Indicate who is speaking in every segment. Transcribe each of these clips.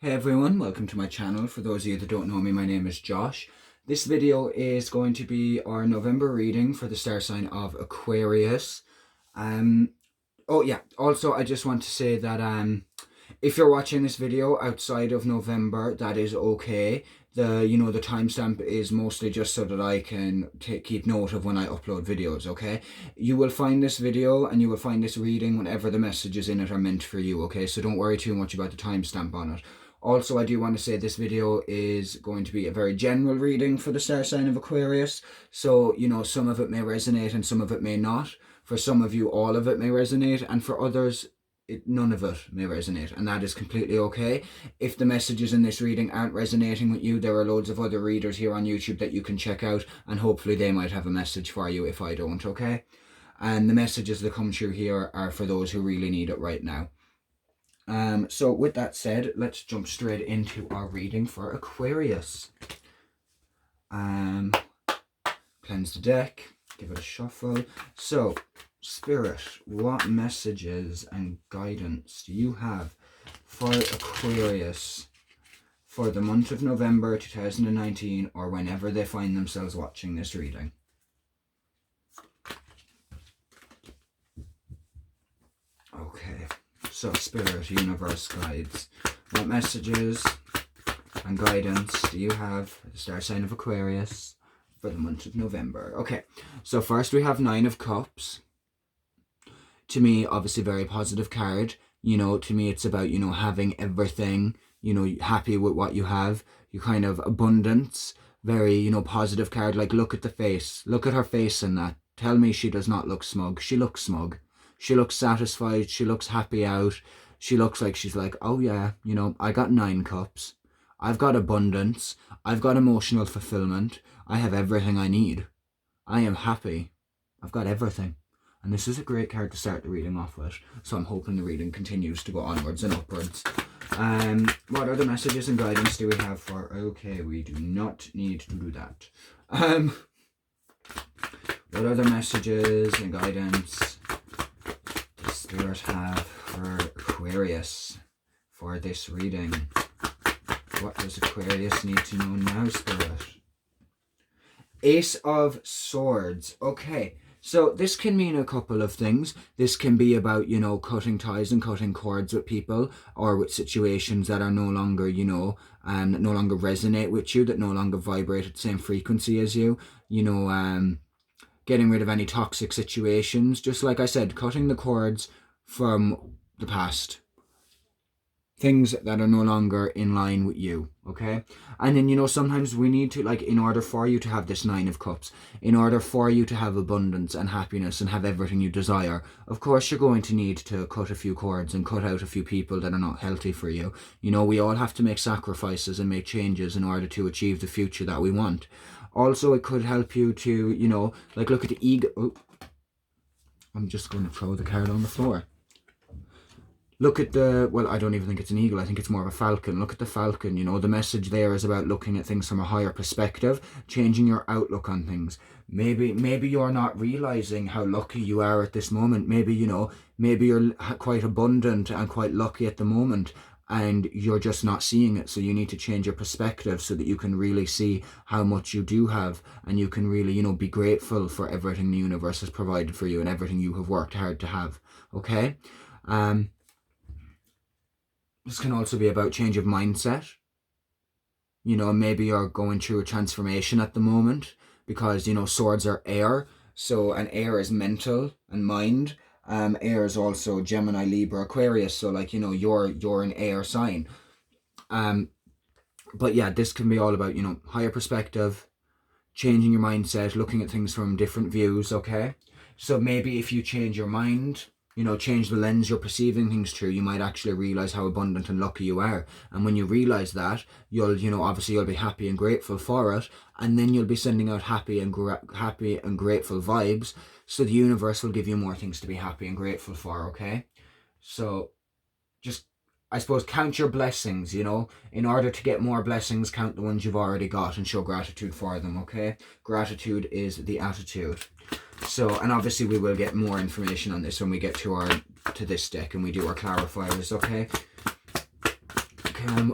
Speaker 1: Hey everyone, welcome to my channel. For those of you that don't know me, my name is Josh. This video is going to be our November reading for the star sign of Aquarius. Oh yeah, also I just want to say that if you're watching this video outside of November, that is okay. The timestamp is mostly just so that I can keep note of when I upload videos, okay? You will find this video and you will find this reading whenever the messages in it are meant for you, okay? So don't worry too much about the timestamp on it. Also, I do want to say this video is going to be a very general reading for the star sign of Aquarius. So, some of it may resonate and some of it may not. For some of you, all of it may resonate, and for others, none of it may resonate, and that is completely okay. If the messages in this reading aren't resonating with you, there are loads of other readers here on YouTube that you can check out, and hopefully they might have a message for you if I don't, okay? And the messages that come through here are for those who really need it right now. So with that said, let's jump straight into our reading for Aquarius. Cleanse the deck, give it a shuffle. So, Spirit, what messages and guidance do you have for Aquarius for the month of November 2019 or whenever they find themselves watching this reading? Okay, so Spirit, Universe, Guides, what messages and guidance do you have for the star sign of Aquarius for the month of November? Okay, so first we have Nine of Cups. To me, obviously very positive card. To me it's about, having everything, happy with what you have. You kind of abundance, very, positive card. Like, look at the face. Look at her face in that. Tell me she does not look smug. She looks smug. She looks satisfied. She looks happy out. She looks like she's like, oh yeah, I got 9 cups. I've got abundance. I've got emotional fulfillment. I have everything I need. I am happy. I've got everything. And this is a great card to start the reading off with. So I'm hoping the reading continues to go onwards and upwards. What other messages and guidance do we have for... Okay, we do not need to do that. What other messages and guidance does Spirit have for Aquarius for this reading? What does Aquarius need to know now, Spirit? Ace of Swords. Okay, so this can mean a couple of things. This can be about, cutting ties and cutting cords with people or with situations that are no longer, no longer resonate with you, that no longer vibrate at the same frequency as you. Getting rid of any toxic situations. Just like I said, cutting the cords from the past. Things that are no longer in line with you, okay? And then, sometimes we need to, like, in order for you to have this 9 of Cups, in order for you to have abundance and happiness and have everything you desire, of course you're going to need to cut a few cords and cut out a few people that are not healthy for you. We all have to make sacrifices and make changes in order to achieve the future that we want. Also, it could help you to, like, look at the ego. Oh, I'm just going to throw the card on the floor. Look at well, I don't even think it's an eagle. I think it's more of a falcon. Look at the falcon. The message there is about looking at things from a higher perspective, changing your outlook on things. Maybe you're not realizing how lucky you are at this moment. Maybe, maybe you're quite abundant and quite lucky at the moment, and you're just not seeing it. So you need to change your perspective so that you can really see how much you do have, and you can really, be grateful for everything the universe has provided for you and everything you have worked hard to have. Okay? This can also be about change of mindset. Maybe you're going through a transformation at the moment because, swords are air. So, and air is mental and mind. Air is also Gemini, Libra, Aquarius. So, like, you're an air sign. But yeah, this can be all about, higher perspective, changing your mindset, looking at things from different views, okay? So maybe if you change your mind, change the lens you're perceiving things through, you might actually realize how abundant and lucky you are. And when you realize that, you'll, obviously you'll be happy and grateful for it. And then you'll be sending out happy and grateful vibes. So the universe will give you more things to be happy and grateful for, okay? So just, I suppose, count your blessings, In order to get more blessings, count the ones you've already got and show gratitude for them, okay? Gratitude is the attitude. So, and obviously we will get more information on this when we get to this deck and we do our clarifiers, okay? Okay,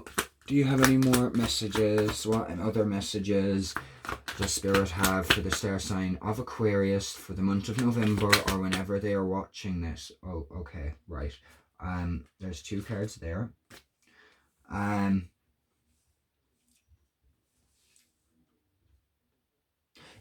Speaker 1: do you have any more messages? What other messages does Spirit have for the star sign of Aquarius for the month of November or whenever they are watching this? Oh, okay, right. There's 2 cards there.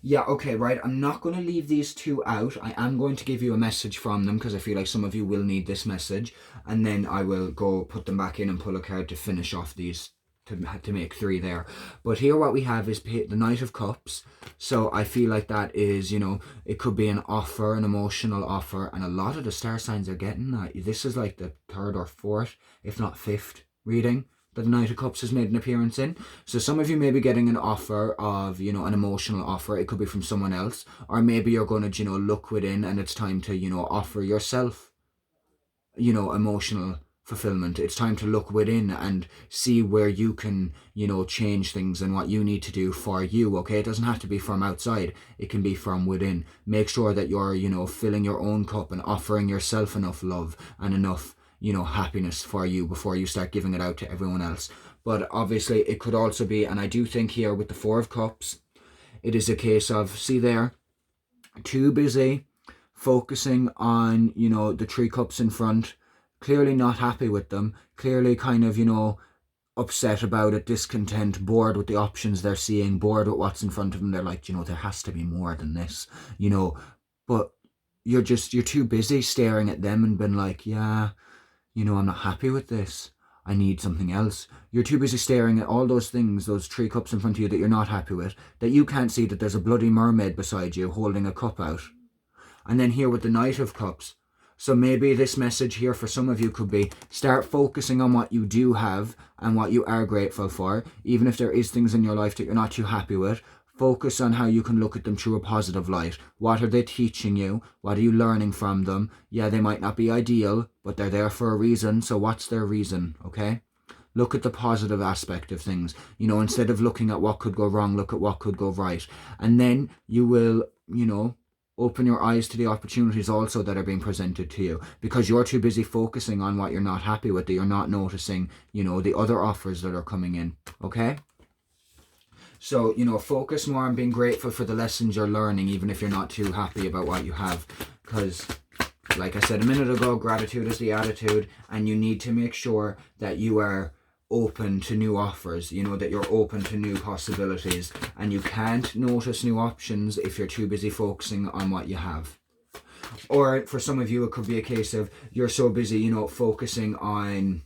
Speaker 1: Yeah, okay, right. I'm not going to leave these 2 out. I am going to give you a message from them because I feel like some of you will need this message. And then I will go put them back in and pull a card to finish off these, to make 3 there. But here what we have is the Knight of Cups. So I feel like that is, it could be an offer, an emotional offer. And a lot of the star signs are getting that. This is like the 3rd or 4th, if not 5th reading that the Knight of Cups has made an appearance in. So some of you may be getting an offer of, an emotional offer. It could be from someone else. Or maybe you're going to, look within and it's time to, offer yourself, emotional fulfillment. It's time to look within and see where you can, change things and what you need to do for you, okay? It doesn't have to be from outside. It can be from within. Make sure that you're, filling your own cup and offering yourself enough love and enough happiness for you before you start giving it out to everyone else. But obviously it could also be, and I do think here with the 4 of Cups, it is a case of, see there, too busy focusing on, the 3 cups in front, clearly not happy with them, clearly kind of, upset about it, discontent, bored with the options they're seeing, bored with what's in front of them. They're like, there has to be more than this, but you're too busy staring at them and been like, yeah, I'm not happy with this. I need something else. You're too busy staring at all those things, those 3 cups in front of you that you're not happy with, that you can't see that there's a bloody mermaid beside you holding a cup out. And then here with the Knight of Cups. So maybe this message here for some of you could be, start focusing on what you do have and what you are grateful for. Even if there is things in your life that you're not too happy with, focus on how you can look at them through a positive light. What are they teaching you? What are you learning from them? Yeah, they might not be ideal, but they're there for a reason. So what's their reason, okay? Look at the positive aspect of things. Instead of looking at what could go wrong, look at what could go right. And then you will, open your eyes to the opportunities also that are being presented to you, because you're too busy focusing on what you're not happy with, that you're not noticing, the other offers that are coming in, okay? So, focus more on being grateful for the lessons you're learning, even if you're not too happy about what you have. Because, like I said a minute ago, gratitude is the attitude, and you need to make sure that you are open to new offers, that you're open to new possibilities. And you can't notice new options if you're too busy focusing on what you have. Or for some of you, it could be a case of you're so busy, focusing on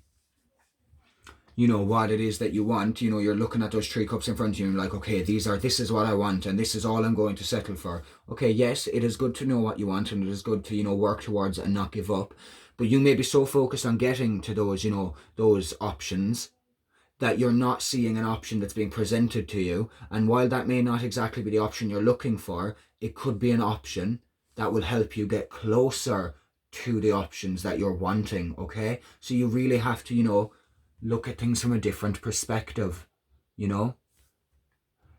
Speaker 1: what it is that you want. You're looking at those 3 cups in front of you and like, okay, this is what I want and this is all I'm going to settle for. Okay, yes, it is good to know what you want and it is good to, work towards it and not give up. But you may be so focused on getting to those, those options that you're not seeing an option that's being presented to you. And while that may not exactly be the option you're looking for, it could be an option that will help you get closer to the options that you're wanting, okay? So you really have to, look at things from a different perspective,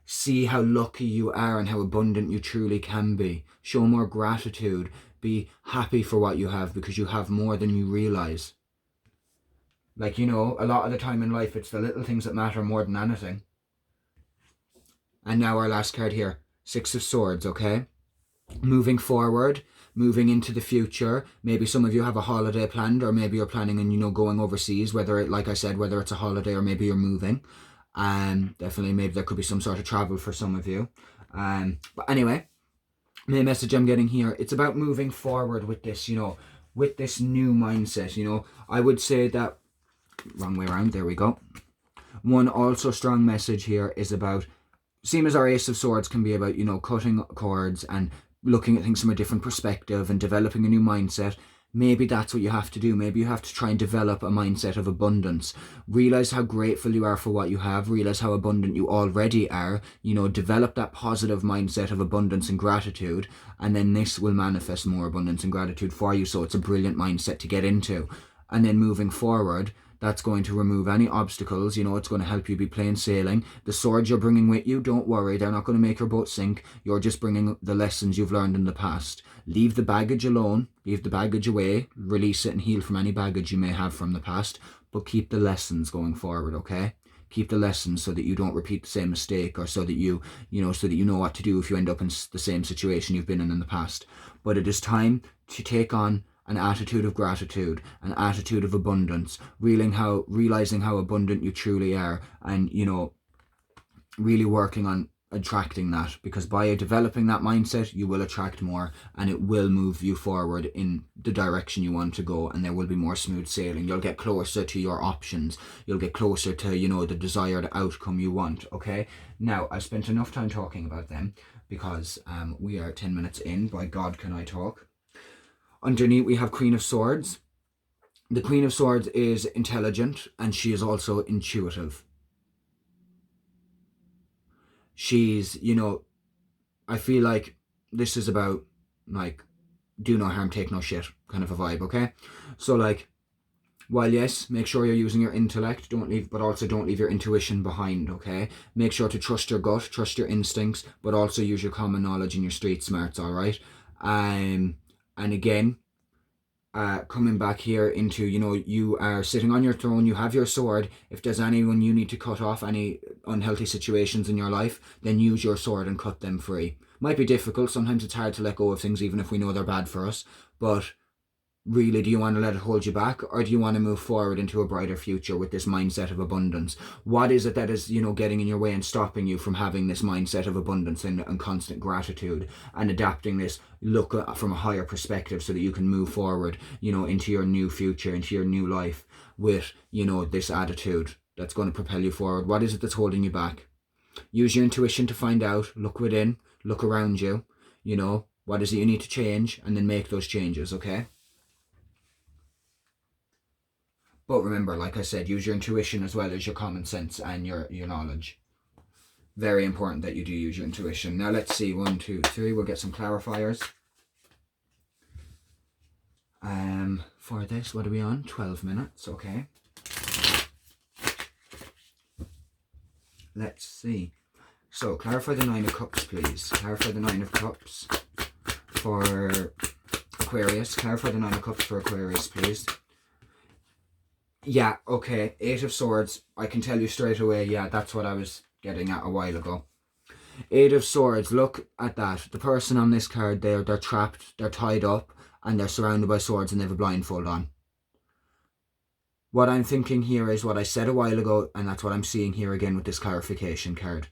Speaker 1: See how lucky you are and how abundant you truly can be. Show more gratitude. Be happy for what you have because you have more than you realize. Like, a lot of the time in life, it's the little things that matter more than anything. And now our last card here, 6 of Swords, okay? Moving forward, moving into the future. Maybe some of you have a holiday planned, or maybe you're planning on, going overseas, whether like I said, whether it's a holiday or maybe you're moving. Definitely, maybe there could be some sort of travel for some of you. But anyway, the message I'm getting here, it's about moving forward with this, with this new mindset. I would say that, wrong way around, there we go. One also strong message here is about, same as our Ace of Swords can be about, cutting cords and looking at things from a different perspective and developing a new mindset. Maybe that's what you have to do. Maybe you have to try and develop a mindset of abundance. Realize how grateful you are for what you have. Realize how abundant you already are. Develop that positive mindset of abundance and gratitude. And then this will manifest more abundance and gratitude for you. So it's a brilliant mindset to get into. And then moving forward, That's going to remove any obstacles. You know, it's going to help you be plain sailing. The swords you're bringing with you, don't worry, they're not going to make your boat sink. You're just bringing the lessons you've learned in the past. Leave the baggage alone, leave the baggage away, release it and heal from any baggage you may have from the past, but keep the lessons going forward, okay? Keep the lessons so that you don't repeat the same mistake, or so that you know what to do if you end up in the same situation you've been in the past. But it is time to take on an attitude of gratitude, an attitude of abundance, realizing how abundant you truly are, and, you know, really working on attracting that, because by developing that mindset you will attract more, and it will move you forward in the direction you want to go, and there will be more smooth sailing. You'll get closer to your options, you'll get closer to, you know, the desired outcome you want. Okay, now I've spent enough time talking about them, because we are 10 minutes in. By God, can I talk? Underneath we have Queen of Swords. The Queen of Swords is intelligent, and she is also intuitive. She's, you know, I feel like this is about, like, do no harm, take no shit kind of a vibe, okay? So, like, while yes, make sure you're using your intellect, but also don't leave your intuition behind, okay? Make sure to trust your gut, trust your instincts, but also use your common knowledge and your street smarts, all right? And again, coming back here into, you know, you are sitting on your throne, you have your sword. If there's anyone you need to cut off, any unhealthy situations in your life, then use your sword and cut them free. Might be difficult, sometimes it's hard to let go of things even if we know they're bad for us, but really, do you want to let it hold you back, or do you want to move forward into a brighter future with this mindset of abundance? What is it that is, you know, getting in your way and stopping you from having this mindset of abundance and constant gratitude, and adapting this look from a higher perspective so that you can move forward, you know, into your new future, into your new life with, you know, this attitude that's going to propel you forward? What is it that's holding you back? Use your intuition to find out. Look within, look around you, you know, what is it you need to change, and then make those changes, okay? But remember, like I said, use your intuition as well as your common sense and your knowledge. Very important that you do use your intuition. Now let's see, 1, 2, 3, we'll get some clarifiers. For this, what are we on? 12 minutes, okay. Let's see. So, clarify the 9 of Cups, please. Clarify the 9 of Cups for Aquarius. Clarify the 9 of Cups for Aquarius, please. Yeah, okay, 8 of Swords, I can tell you straight away, yeah, that's what I was getting at a while ago. 8 of Swords, look at that. The person on this card, they're trapped, they're tied up, and they're surrounded by swords, and they have a blindfold on. What I'm thinking here is what I said a while ago, and that's what I'm seeing here again with this clarification card.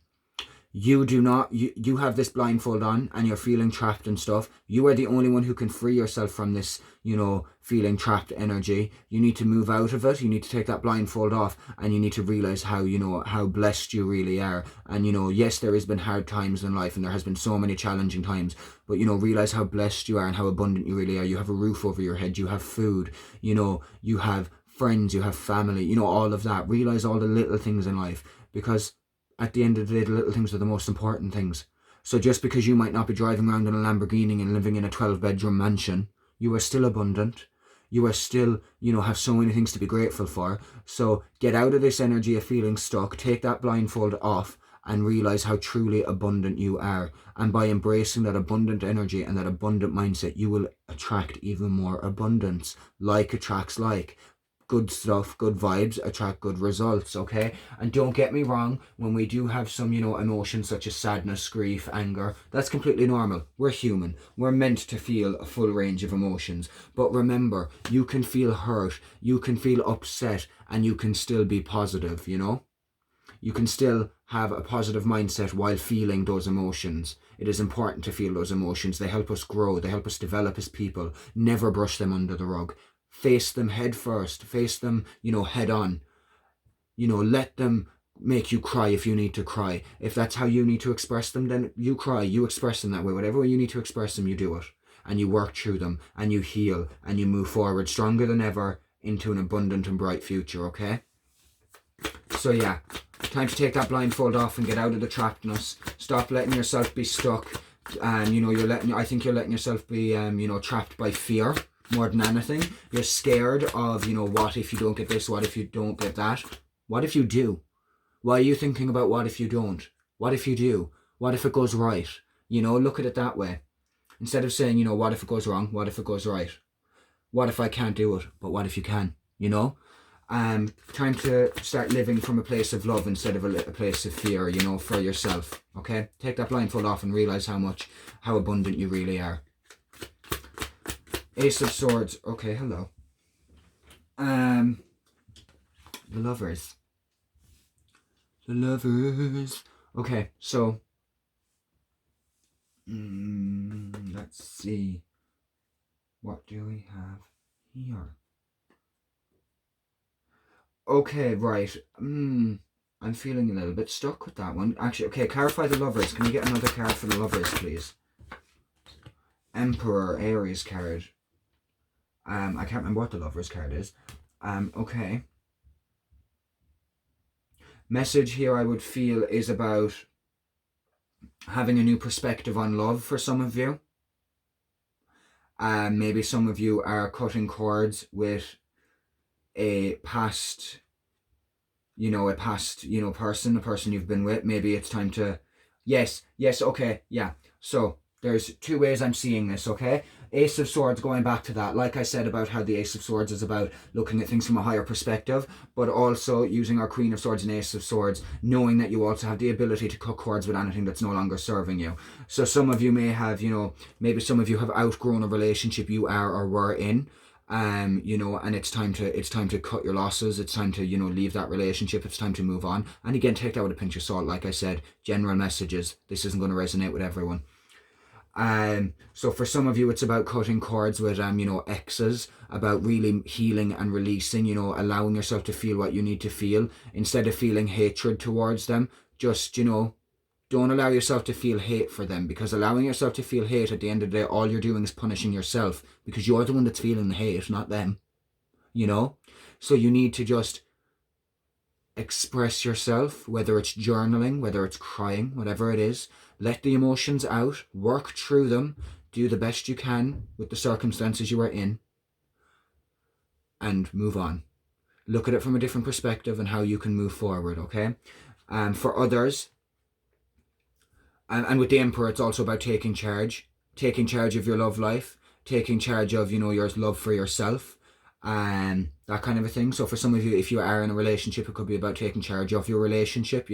Speaker 1: You do not, you have this blindfold on, and you're feeling trapped and stuff. You are the only one who can free yourself from this, you know, feeling trapped energy. You need to move out of it. You need to take that blindfold off, and you need to realize how, you know, how blessed you really are. And, you know, yes, there has been hard times in life, and there has been so many challenging times, but, you know, realize how blessed you are and how abundant you really are. You have a roof over your head. You have food. You know, you have friends. You have family. You know, all of that. Realize all the little things in life, because at the end of the day, the little things are the most important things. So just because you might not be driving around in a Lamborghini and living in a 12-bedroom mansion, you are still abundant. You are still, you know, have so many things to be grateful for. So get out of this energy of feeling stuck, take that blindfold off, and realize how truly abundant you are. And by embracing that abundant energy and that abundant mindset, you will attract even more abundance. Like attracts like. Good stuff, good vibes attract good results, okay? And don't get me wrong, when we do have some, you know, emotions such as sadness, grief, anger, that's completely normal. We're human. We're meant to feel a full range of emotions. But remember, you can feel hurt, you can feel upset, and you can still be positive, you know? You can still have a positive mindset while feeling those emotions. It is important to feel those emotions. They help us grow, they help us develop as people. Never brush them under the rug. Face them head first. Face them, you know, head on. You know, let them make you cry if you need to cry. If that's how you need to express them, then you cry. You express them that way. Whatever way you need to express them, you do it. And you work through them. And you heal. And you move forward stronger than ever into an abundant and bright future, okay? So yeah, time to take that blindfold off and get out of the trappedness. Stop letting yourself be stuck. And, you know, I think you're letting yourself be, you know, trapped by fear. more than anything. You're scared of, what if you don't get this? What if you don't get that? What if you do? Why are you thinking about what if you don't? What if you do? What if it goes right? Look at it that way. Instead of saying, what if it goes wrong? What if it goes right? What if I can't do it? But what if you can? Trying to start living from a place of love instead of a place of fear, for yourself. Okay? Take that blindfold off and realize how abundant you really are. Ace of Swords. Okay, hello. The Lovers. The Lovers. Okay, so let's see. What do we have here? Okay, right. I'm feeling a little bit stuck with that one. Actually, okay, clarify the Lovers. Can you get another card for the Lovers, please? Emperor, Aries card. I can't remember what the Lovers card is. Okay. Message here I would feel is about having a new perspective on love for some of you. Maybe some of you are cutting cords with a past person, a person you've been with. Maybe it's time to, yes, okay, yeah. So there's two ways I'm seeing this, okay? Ace of Swords, going back to that, like I said about how the Ace of Swords is about looking at things from a higher perspective, but also using our Queen of Swords and Ace of Swords, knowing that you also have the ability to cut cords with anything that's no longer serving you. So some of you may have, maybe some of you have outgrown a relationship you are or were in, and it's time to cut your losses. It's time to, leave that relationship. It's time to move on. And again, take that with a pinch of salt. Like I said, general messages. This isn't going to resonate with everyone. So for some of you, it's about cutting cords with, exes, about really healing and releasing, allowing yourself to feel what you need to feel instead of feeling hatred towards them. Just, don't allow yourself to feel hate for them, because allowing yourself to feel hate at the end of the day, all you're doing is punishing yourself, because you're the one that's feeling the hate, not them, So you need to just express yourself, whether it's journaling, whether it's crying, whatever it is. Let the emotions out, work through them, do the best you can with the circumstances you are in, and move on. Look at it from a different perspective and how you can move forward, okay? For others, and with the Emperor, it's also about taking charge of your love life, taking charge of, your love for yourself, and that kind of a thing. So for some of you, if you are in a relationship, it could be about taking charge of your relationship,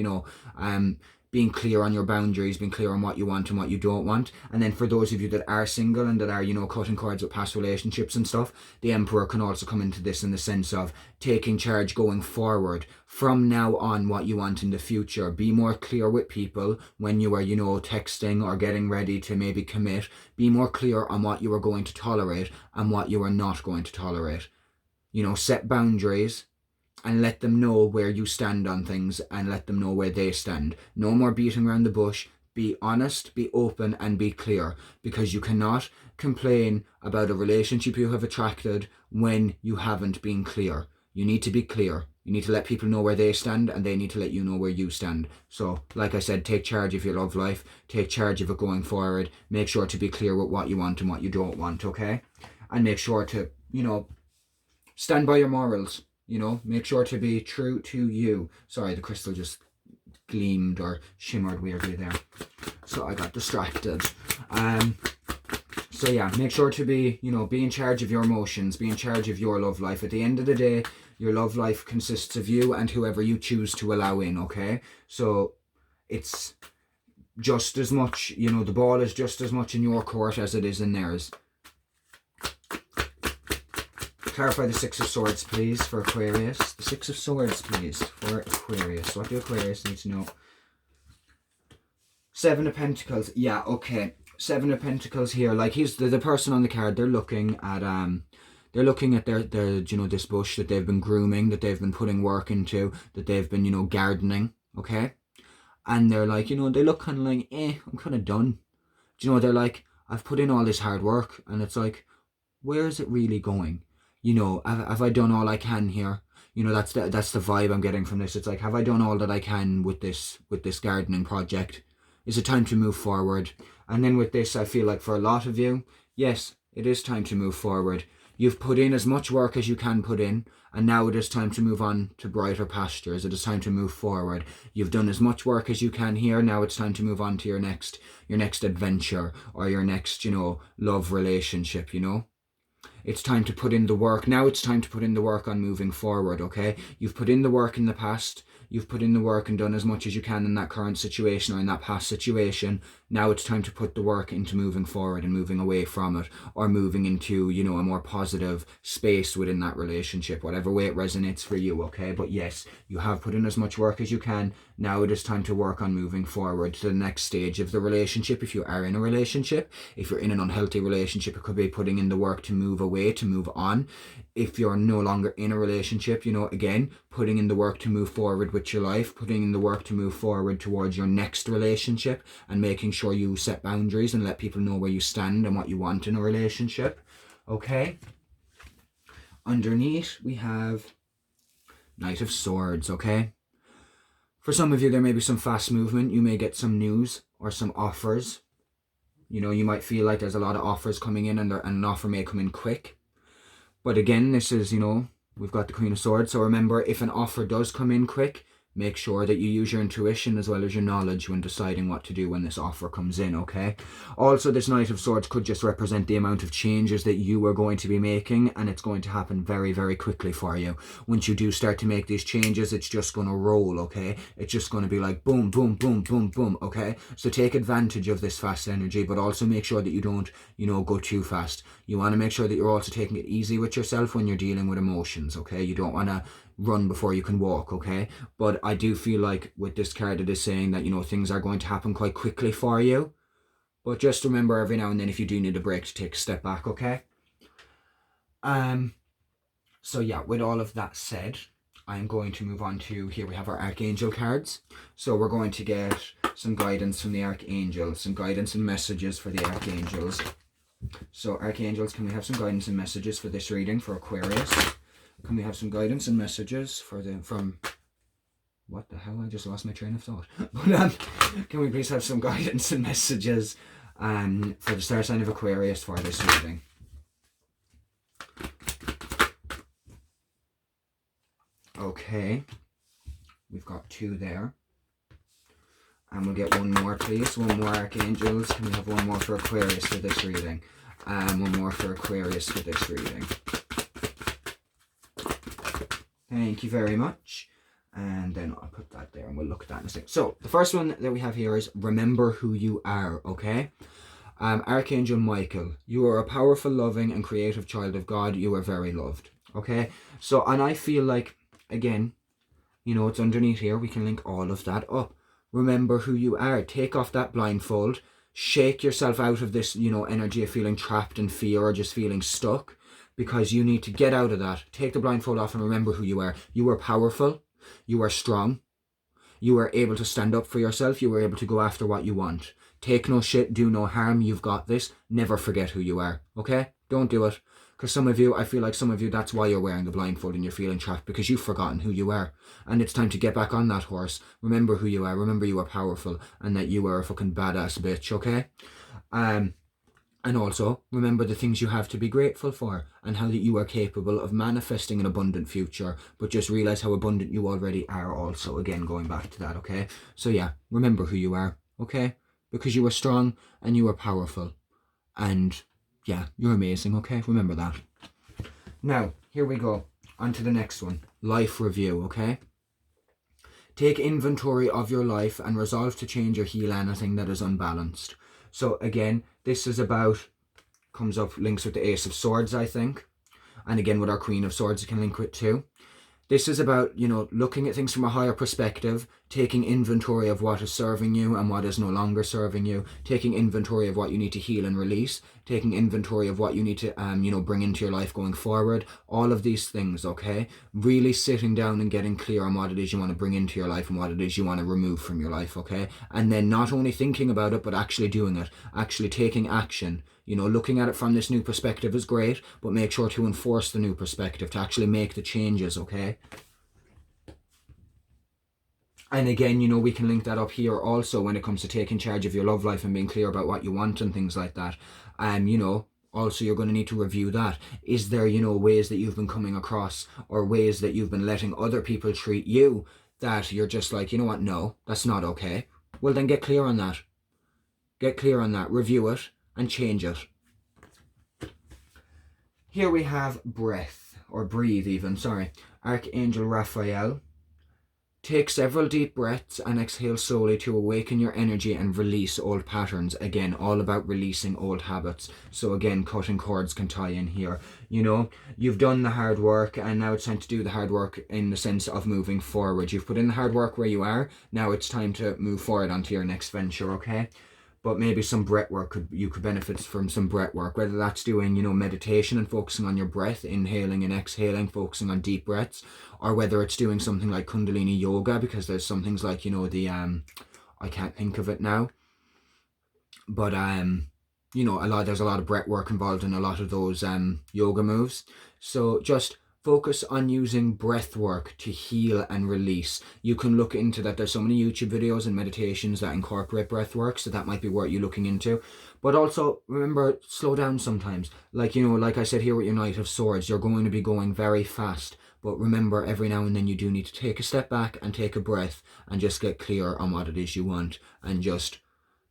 Speaker 1: being clear on your boundaries, being clear on what you want and what you don't want. And then for those of you that are single and that are, cutting cords with past relationships and stuff, the Emperor can also come into this in the sense of taking charge going forward from now on what you want in the future. Be more clear with people when you are, texting or getting ready to maybe commit. Be more clear on what you are going to tolerate and what you are not going to tolerate. Set boundaries and let them know where you stand on things and let them know where they stand. No more beating around the bush. Be honest, be open, and be clear, because you cannot complain about a relationship you have attracted when you haven't been clear. You need to be clear. You need to let people know where they stand, and they need to let you know where you stand. So, like I said, take charge of your love life. Take charge of it going forward. Make sure to be clear with what you want and what you don't want, okay? And make sure to, stand by your morals. Make sure to be true to you. Sorry, the crystal just gleamed or shimmered weirdly there, so I got distracted. So yeah, make sure to be, be in charge of your emotions, be in charge of your love life. At the end of the day, your love life consists of you and whoever you choose to allow in, okay? So it's just as much, the ball is just as much in your court as it is in theirs. Clarify the Six of Swords, please, for Aquarius. The Six of Swords, please, for Aquarius. What do Aquarius need to know? Seven of Pentacles. Yeah, okay. Seven of Pentacles here. Like, he's the person on the card. They're looking at their this bush that they've been grooming, that they've been putting work into, that they've been, gardening, okay? And they're like, they look kind of like, I'm kind of done. They're like, I've put in all this hard work, and it's like, where is it really going? Have I done all I can here? That's the vibe I'm getting from this. It's like, have I done all that I can with this gardening project? Is it time to move forward? And then with this, I feel like for a lot of you, yes, it is time to move forward. You've put in as much work as you can put in, and now it is time to move on to brighter pastures. It is time to move forward. You've done as much work as you can here. Now it's time to move on to your next adventure, or your next, love relationship, It's time to put in the work. Now it's time to put in the work on moving forward, okay? You've put in the work in the past. You've put in the work and done as much as you can in that current situation or in that past situation. Now it's time to put the work into moving forward and moving away from it, or moving into, a more positive space within that relationship, whatever way it resonates for you, okay? But yes, you have put in as much work as you can. Now it is time to work on moving forward to the next stage of the relationship. If you are in a relationship, if you're in an unhealthy relationship, it could be putting in the work to move away, to move on. If you're no longer in a relationship, again, putting in the work to move forward with your life, putting in the work to move forward towards your next relationship, and making sure you set boundaries and let people know where you stand and what you want in a relationship. Okay? Underneath, we have Knight of Swords, okay? For some of you, there may be some fast movement. You may get some news or some offers. You might feel like there's a lot of offers coming in, and an offer may come in quick. But again, this is, we've got the Queen of Swords. So remember, if an offer does come in quick, make sure that you use your intuition as well as your knowledge when deciding what to do when this offer comes in, okay? Also, this Knight of Swords could just represent the amount of changes that you are going to be making, and it's going to happen very, very quickly for you. Once you do start to make these changes, it's just going to roll, okay? It's just going to be like boom, boom, boom, boom, boom, okay? So take advantage of this fast energy, but also make sure that you don't, go too fast. You want to make sure that you're also taking it easy with yourself when you're dealing with emotions, okay? You don't want to run before you can walk, okay? But I do feel like with this card, it is saying that, things are going to happen quite quickly for you. But just remember every now and then, if you do need a break, to take a step back, okay? So yeah, with all of that said, I'm going to move on to, here we have our Archangel cards. So we're going to get some guidance from the Archangels, some guidance and messages for the Archangels. So Archangels, can we have some guidance and messages for this reading for Aquarius? Can we have some guidance and messages from what the hell? I just lost my train of thought. But can we please have some guidance and messages for the star sign of Aquarius for this reading? Okay, we've got 2 there. And we'll get one more, please. One more, Archangels. Can we have one more for Aquarius for this reading? One more for Aquarius for this reading. Thank you very much. And then I'll put that there and we'll look at that in a second. So the first one that we have here is remember who you are, okay? Archangel Michael, you are a powerful, loving and creative child of God. You are very loved, okay? So, and I feel like, again, it's underneath here. We can link all of that up. Remember who you are. Take off that blindfold. Shake yourself out of this, energy of feeling trapped in fear or just feeling stuck, because you need to get out of that. Take the blindfold off and remember who you are. You are powerful. You are strong. You are able to stand up for yourself. You are able to go after what you want. Take no shit. Do no harm. You've got this. Never forget who you are. Okay? Don't do it. Because some of you, I feel like some of you, that's why you're wearing the blindfold and you're feeling trapped, because you've forgotten who you are. And it's time to get back on that horse. Remember who you are. Remember you are powerful and that you are a fucking badass bitch, okay? And also, remember the things you have to be grateful for and how that you are capable of manifesting an abundant future, but just realize how abundant you already are also, again, going back to that, okay? So yeah, remember who you are, okay? Because you are strong and you are powerful. And yeah, you're amazing, okay? Remember that. Now, here we go. On to the next one. Life review, okay? Take inventory of your life and resolve to change or heal anything that is unbalanced. So again, this is about, comes up, links with the Ace of Swords, I think. And again, with our Queen of Swords, it can link with too. This is about, looking at things from a higher perspective, taking inventory of what is serving you and what is no longer serving you, taking inventory of what you need to heal and release, taking inventory of what you need to, bring into your life going forward, all of these things, okay? Really sitting down and getting clear on what it is you want to bring into your life and what it is you want to remove from your life, okay? And then not only thinking about it, but actually doing it, actually taking action. Looking at it from this new perspective is great, but make sure to enforce the new perspective, to actually make the changes, okay? And again, we can link that up here also when it comes to taking charge of your love life and being clear about what you want and things like that. also you're going to need to review that. Is there, ways that you've been coming across, or ways that you've been letting other people treat you, that you're just like, you know what, no, that's not okay. Well, then get clear on that. Get clear on that, review it, and change it. Here we have breath, or breathe even, sorry. Archangel Raphael. Take several deep breaths and exhale slowly to awaken your energy and release old patterns. Again, all about releasing old habits. So again, cutting cords can tie in here. You've done the hard work, and now it's time to do the hard work in the sense of moving forward. You've put in the hard work where you are. Now it's time to move forward onto your next venture, okay? But maybe some breath work, you could benefit from some breath work, whether that's doing, meditation and focusing on your breath, inhaling and exhaling, focusing on deep breaths, or whether it's doing something like Kundalini yoga, because there's some things like, I can't think of it now, but there's a lot of breath work involved in a lot of those yoga moves. So just focus on using breath work to heal and release. You can look into that. There's so many YouTube videos and meditations that incorporate breath work, so that might be worth you looking into. But also remember, slow down sometimes. Like I said here with your Knight of Swords, you're going to be going very fast. But remember, every now and then you do need to take a step back and take a breath and just get clear on what it is you want, and just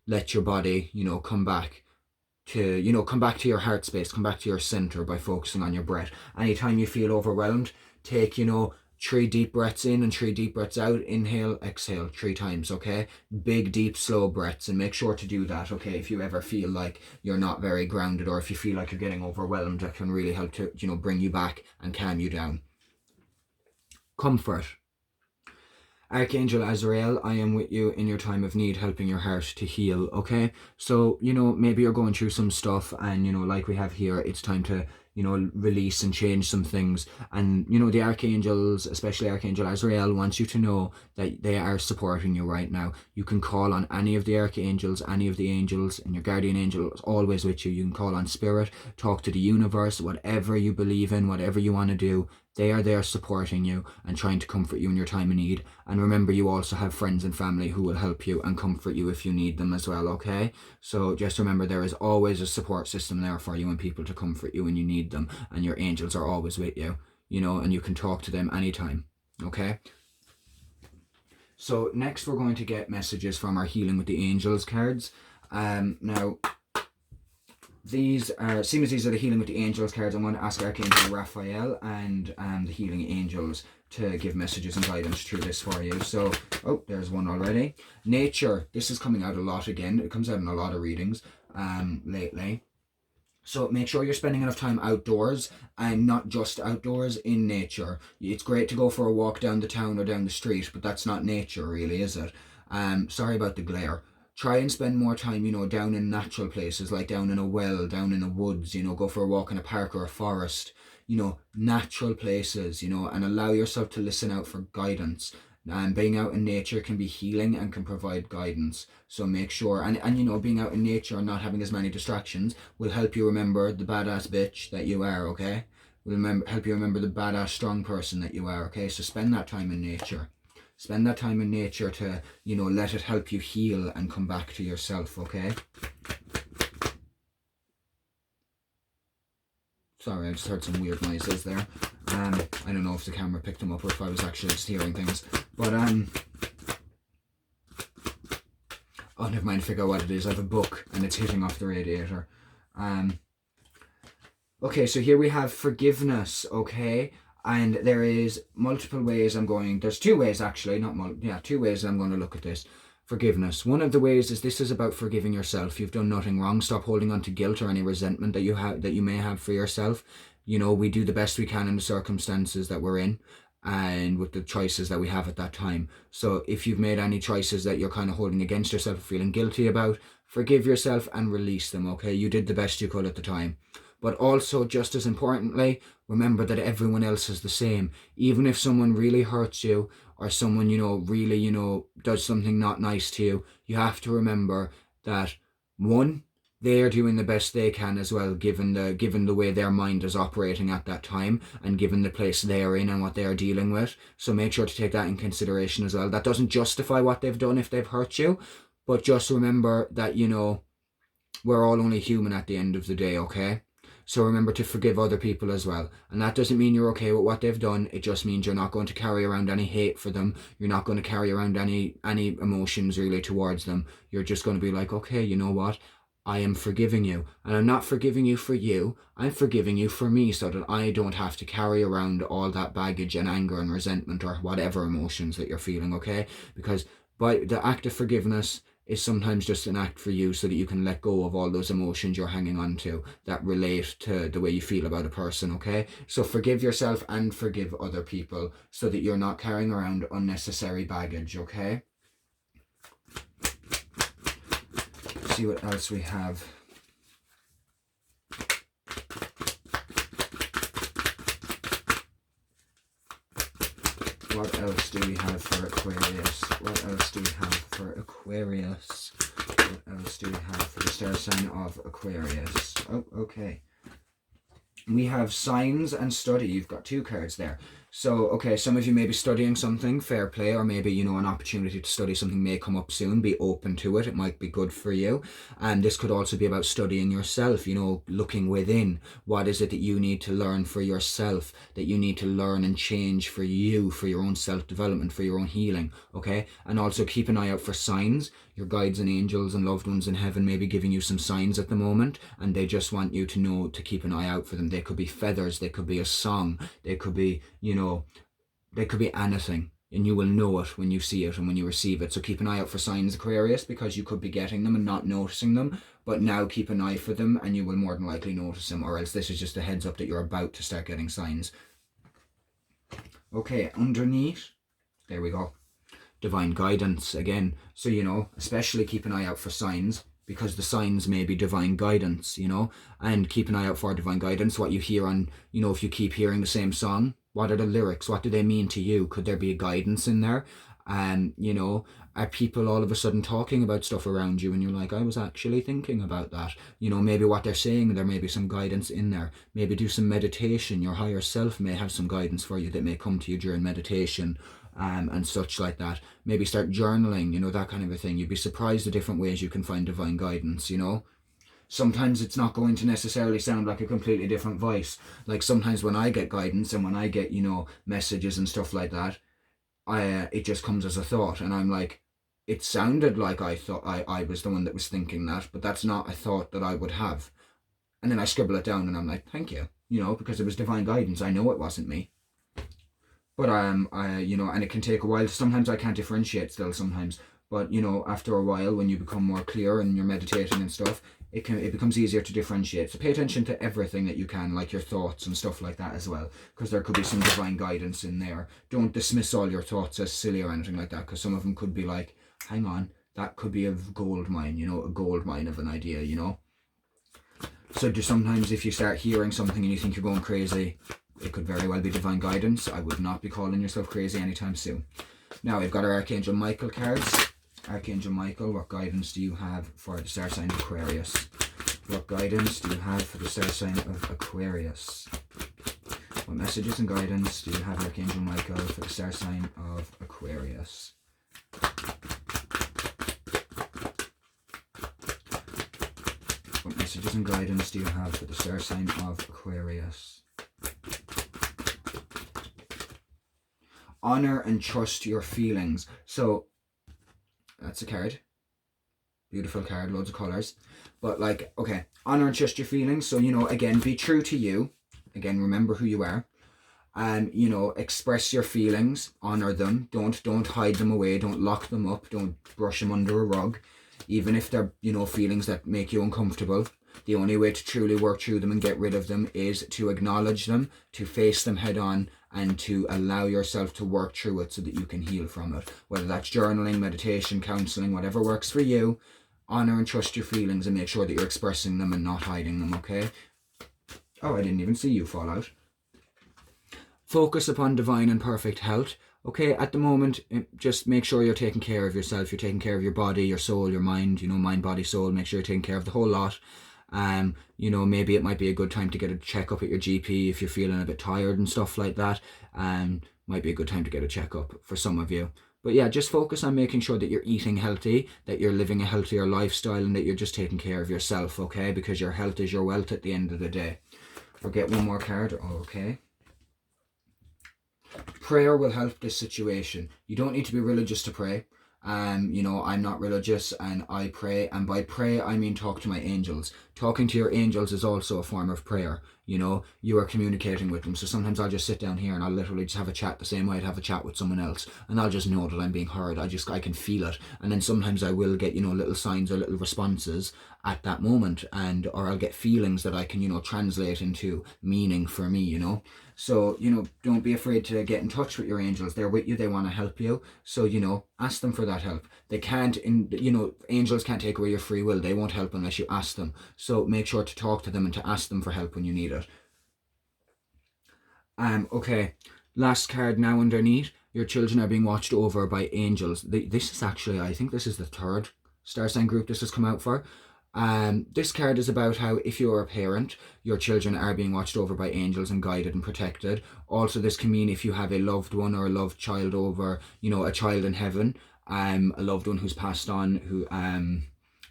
Speaker 1: let your body, come back to your heart space, come back to your center by focusing on your breath. Anytime you feel overwhelmed, take 3 deep breaths in and 3 deep breaths out. Inhale, exhale 3 times, okay? Big, deep, slow breaths, and make sure to do that, okay? If you ever feel like you're not very grounded, or if you feel like you're getting overwhelmed, that can really help to, bring you back and calm you down. Comfort. Archangel Azrael, I am with you in your time of need, helping your heart to heal, okay? So, maybe you're going through some stuff, and, like we have here, it's time to, release and change some things. And, the archangels, especially Archangel Azrael, wants you to know that they are supporting you right now. You can call on any of the archangels, any of the angels, and your guardian angel is always with you. You can call on spirit, talk to the universe, whatever you believe in, whatever you want to do. They are there supporting you and trying to comfort you in your time of need. And remember, you also have friends and family who will help you and comfort you if you need them as well, okay? So just remember, there is always a support system there for you and people to comfort you when you need them. And your angels are always with you, and you can talk to them anytime, okay? So next we're going to get messages from our Healing with the Angels cards. Now, these are, seeing as these are the Healing with the Angels cards, I'm going to ask Archangel Raphael and the Healing Angels to give messages and guidance through this for you. So, there's one already. Nature. This is coming out a lot again. It comes out in a lot of readings lately. So make sure you're spending enough time outdoors, and not just outdoors, in nature. It's great to go for a walk down the town or down the street, but that's not nature really, is it? Sorry about the glare. Try and spend more time, down in natural places, like down in a well, down in the woods, go for a walk in a park or a forest, natural places, and allow yourself to listen out for guidance. And being out in nature can be healing and can provide guidance. So make sure, and being out in nature and not having as many distractions will help you remember the badass bitch that you are, okay? Will help you remember the badass strong person that you are, okay? So spend that time in nature. Spend that time in nature to, let it help you heal and come back to yourself, okay? Sorry, I just heard some weird noises there. I don't know if the camera picked them up or if I was actually just hearing things. But, oh, never mind, figure out what it is. I have a book and it's hitting off the radiator. Okay, so here we have forgiveness, okay? And there is multiple ways there's 2 ways actually, 2 ways I'm going to look at this. Forgiveness. One of the ways is this is about forgiving yourself. You've done nothing wrong. Stop holding on to guilt or any resentment that you may have for yourself. We do the best we can in the circumstances that we're in and with the choices that we have at that time. So if you've made any choices that you're kind of holding against yourself or feeling guilty about, forgive yourself and release them, okay? You did the best you could at the time. But also, just as importantly, remember that everyone else is the same. Even if someone really hurts you, or someone, really, does something not nice to you, you have to remember that, 1, they are doing the best they can as well, given the way their mind is operating at that time, and given the place they are in and what they are dealing with. So make sure to take that in consideration as well. That doesn't justify what they've done if they've hurt you, but just remember that, we're all only human at the end of the day, okay? So remember to forgive other people as well. And that doesn't mean you're okay with what they've done. It just means you're not going to carry around any hate for them. You're not going to carry around any emotions really towards them. You're just going to be like, okay, you know what? I am forgiving you. And I'm not forgiving you for you. I'm forgiving you for me, so that I don't have to carry around all that baggage and anger and resentment or whatever emotions that you're feeling, okay? Because by the act of forgiveness is sometimes just an act for you, so that you can let go of all those emotions you're hanging on to that relate to the way you feel about a person, okay? So forgive yourself and forgive other people, so that you're not carrying around unnecessary baggage, okay? Let's see what else we have. What else do we have for Aquarius? What else do we have for Aquarius? What else do we have for the star sign of Aquarius? Oh, okay. We have signs and study. You've got 2 cards there. So, okay, some of you may be studying something, fair play, or maybe, you know, an opportunity to study something may come up soon. Be open to it. It might be good for you. And this could also be about studying yourself, you know, looking within. What is it that you need to learn for yourself, that you need to learn and change for you, for your own self-development, for your own healing, okay? And also keep an eye out for signs. Your guides and angels and loved ones in heaven may be giving you some signs at the moment, and they just want you to know to keep an eye out for them. They could be feathers, they could be a song, they could be, you know, they could be anything, and you will know it when you see it and when you receive it. So keep an eye out for signs, Aquarius, because you could be getting them and not noticing them, but now keep an eye for them and you will more than likely notice them, or else this is just a heads up that you're about to start getting signs. Okay, underneath, there we go. Divine guidance again. So, you know, especially keep an eye out for signs, because the signs may be divine guidance, you know, and keep an eye out for divine guidance. What you hear on, you know, if you keep hearing the same song, what are the lyrics? What do they mean to you? Could there be a guidance in there? And, you know, are people all of a sudden talking about stuff around you and you're like, I was actually thinking about that? You know, maybe what they're saying, there may be some guidance in there. Maybe do some meditation. Your higher self may have some guidance for you that may come to you during meditation. And such like that. Maybe start journaling, you know, that kind of a thing. You'd be surprised the different ways you can find divine guidance, you know. Sometimes it's not going to necessarily sound like a completely different voice. Like sometimes when I get guidance and when I get, you know, messages and stuff like that, it just comes as a thought, and I'm like, it sounded like I thought I was the one that was thinking that, but that's not a thought that I would have. And then I scribble it down and I'm like, thank you, you know, because it was divine guidance. I know it wasn't me. But you know, and it can take a while. Sometimes I can't differentiate still sometimes. But, you know, after a while, when you become more clear and you're meditating and stuff, it becomes easier to differentiate. So pay attention to everything that you can, like your thoughts and stuff like that as well, because there could be some divine guidance in there. Don't dismiss all your thoughts as silly or anything like that, because some of them could be like, hang on, that could be a gold mine, you know, a gold mine of an idea, you know. So just sometimes if you start hearing something and you think you're going crazy, it could very well be divine guidance. I would not be calling yourself crazy anytime soon. Now we've got our Archangel Michael cards. Archangel Michael, what guidance do you have for the star sign of Aquarius? What guidance do you have for the star sign of Aquarius? What messages and guidance do you have, Archangel Michael, for the star sign of Aquarius? What messages and guidance do you have for the star sign of Aquarius? Honor and trust your feelings. So that's a card. Beautiful card, loads of colors. But like, okay, honor and trust your feelings. So, you know, again, be true to you. Again, remember who you are. And, you know, express your feelings, honor them. Don't hide them away. Don't lock them up. Don't brush them under a rug. Even if they're, you know, feelings that make you uncomfortable. The only way to truly work through them and get rid of them is to acknowledge them, to face them head on, and to allow yourself to work through it so that you can heal from it. Whether that's journaling, meditation, counseling, whatever works for you, honor and trust your feelings and make sure that you're expressing them and not hiding them, okay? Oh, I didn't even see you fall out. Focus upon divine and perfect health. Okay, at the moment, just make sure you're taking care of yourself. You're taking care of your body, your soul, your mind, you know, mind, body, soul. Make sure you're taking care of the whole lot. You know, maybe it might be a good time to get a checkup at your GP if you're feeling a bit tired and stuff like that. Might be a good time to get a checkup for some of you. But yeah, just focus on making sure that you're eating healthy, that you're living a healthier lifestyle, and that you're just taking care of yourself, okay? Because your health is your wealth at the end of the day. Or get one more card. Okay. Prayer will help this situation. You don't need to be religious to pray. You know, I'm not religious and I pray, and by pray I mean talk to my angels. Talking to your angels is also a form of prayer. You know, you are communicating with them. So sometimes I'll just sit down here and I'll literally just have a chat the same way I'd have a chat with someone else, and I'll just know that I'm being heard. I can feel it. And then sometimes I will get, you know, little signs or little responses at that moment, and or I'll get feelings that I can, you know, translate into meaning for me, you know. So, you know, don't be afraid to get in touch with your angels. They're with you. They want to help you. So, you know, ask them for that help. They can't, you know, angels can't take away your free will. They won't help unless you ask them. So make sure to talk to them and to ask them for help when you need it. Okay. Last card now underneath. Your children are being watched over by angels. This is actually, I think this is the third star sign group this has come out for. This card is about how if you're a parent, your children are being watched over by angels and guided and protected. Also, this can mean if you have a loved one or a loved child over, you know, a child in heaven, a loved one who's passed on, who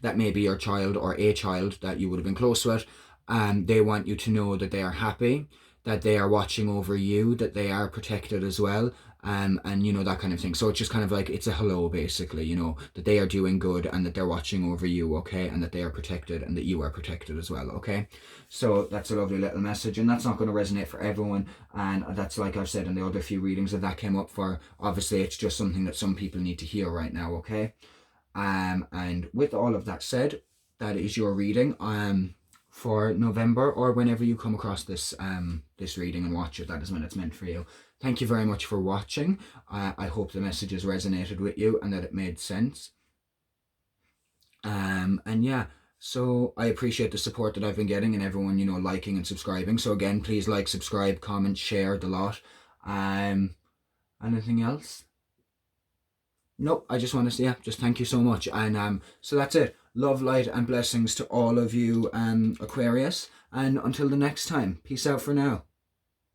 Speaker 1: that may be your child or a child that you would have been close with. They want you to know that they are happy, that they are watching over you, that they are protected as well. And you know, that kind of thing. So it's just kind of like, it's a hello basically, you know, that they are doing good and that they're watching over you, okay, and that they are protected and that you are protected as well, okay. So that's a lovely little message, and that's not going to resonate for everyone, and that's, like I've said in the other few readings that came up for, obviously it's just something that some people need to hear right now, okay. And with all of that said, that is your reading for November, or whenever you come across this this reading and watch it, that is when it's meant for you. Thank you very much for watching. I hope the messages resonated with you and that it made sense. And yeah, so I appreciate the support that I've been getting and everyone, you know, liking and subscribing. So again, please like, subscribe, comment, share the lot. Anything else? Nope, I just want to say, yeah, just thank you so much. And so that's it. Love, light, and blessings to all of you, Aquarius. And until the next time, peace out for now.